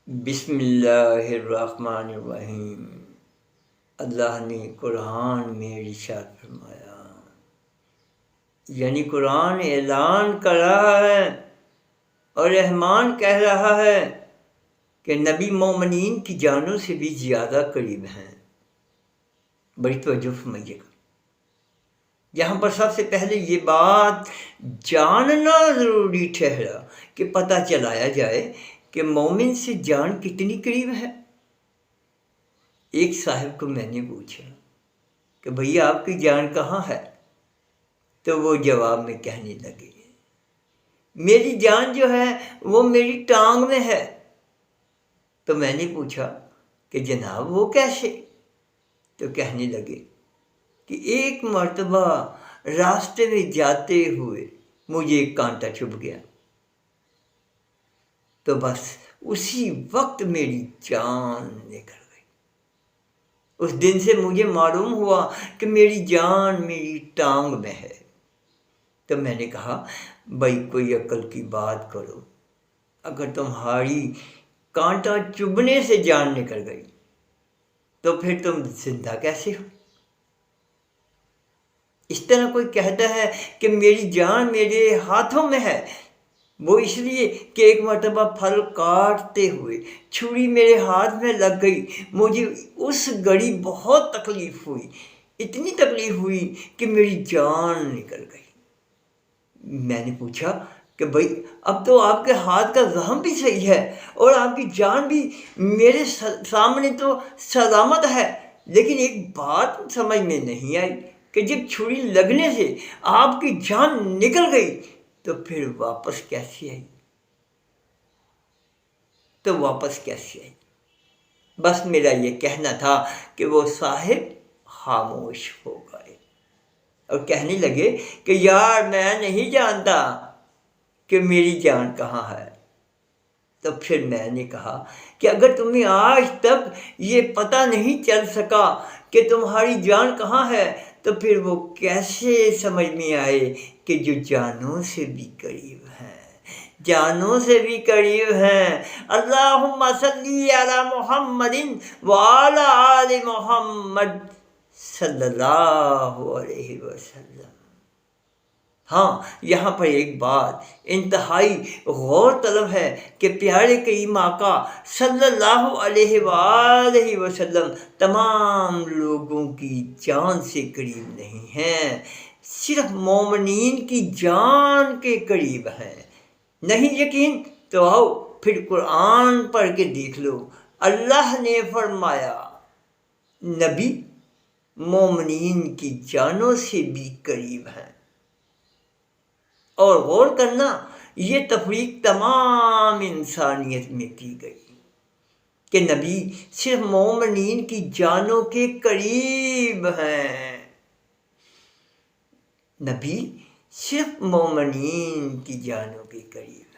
بسم اللہ الرحمن الرحیم۔ اللہ نے قرآن میں ارشاد فرمایا، یعنی قرآن اعلان کر رہا ہے اور رحمان کہہ رہا ہے کہ نبی مومنین کی جانوں سے بھی زیادہ قریب ہیں۔ بڑی توجہ فرمائیے گا، یہاں پر سب سے پہلے یہ بات جاننا ضروری ٹھہرا کہ پتہ چلایا جائے کہ مومن سے جان کتنی قریب ہے۔ ایک صاحب کو میں نے پوچھا کہ بھیا آپ کی جان کہاں ہے؟ تو وہ جواب میں کہنے لگے، میری جان جو ہے وہ میری ٹانگ میں ہے۔ تو میں نے پوچھا کہ جناب وہ کیسے؟ تو کہنے لگے کہ ایک مرتبہ راستے میں جاتے ہوئے مجھے ایک کانٹا چبھ گیا، تو بس اسی وقت میری جان نکل گئی۔ اس دن سے مجھے معلوم ہوا کہ میری جان میری ٹانگ میں ہے۔ تو میں نے کہا بھائی کوئی عقل کی بات کرو، اگر تمہاری کانٹا چبھنے سے جان نکل گئی تو پھر تم زندہ کیسے ہو؟ اس طرح کوئی کہتا ہے کہ میری جان میرے ہاتھوں میں ہے، وہ اس لیے کہ ایک مرتبہ پھل کاٹتے ہوئے چھری میرے ہاتھ میں لگ گئی، مجھے اس گھڑی بہت تکلیف ہوئی، اتنی تکلیف ہوئی کہ میری جان نکل گئی۔ میں نے پوچھا کہ بھائی اب تو آپ کے ہاتھ کا زخم بھی صحیح ہے اور آپ کی جان بھی میرے سامنے تو سلامت ہے، لیکن ایک بات سمجھ میں نہیں آئی کہ جب چھری لگنے سے آپ کی جان نکل گئی تو پھر واپس کیسے آئی؟ بس میرا یہ کہنا تھا کہ وہ صاحب خاموش ہو گئے اور کہنے لگے کہ یار میں نہیں جانتا کہ میری جان کہاں ہے۔ تو پھر میں نے کہا کہ اگر تمہیں آج تک یہ پتہ نہیں چل سکا کہ تمہاری جان کہاں ہے تو پھر وہ کیسے سمجھ میں آئے کہ جو جانوں سے بھی قریب ہیں، جانوں سے بھی قریب ہیں۔ اللہم صلی علی محمد وعلی آل محمد صلی اللہ علیہ وسلم۔ ہاں، یہاں پر ایک بات انتہائی غور طلب ہے کہ پیارے کریم آقا صلی اللہ علیہ وآلہ وسلم تمام لوگوں کی جان سے قریب نہیں ہیں، صرف مومنین کی جان کے قریب ہیں۔ نہیں یقین تو آؤ پھر قرآن پڑھ کے دیکھ لو، اللہ نے فرمایا نبی مومنین کی جانوں سے بھی قریب ہیں۔ اور غور کرنا، یہ تفریق تمام انسانیت میں کی گئی کہ نبی صرف مومنین کی جانوں کے قریب ہیں، نبی صرف مومنین کی جانوں کے قریب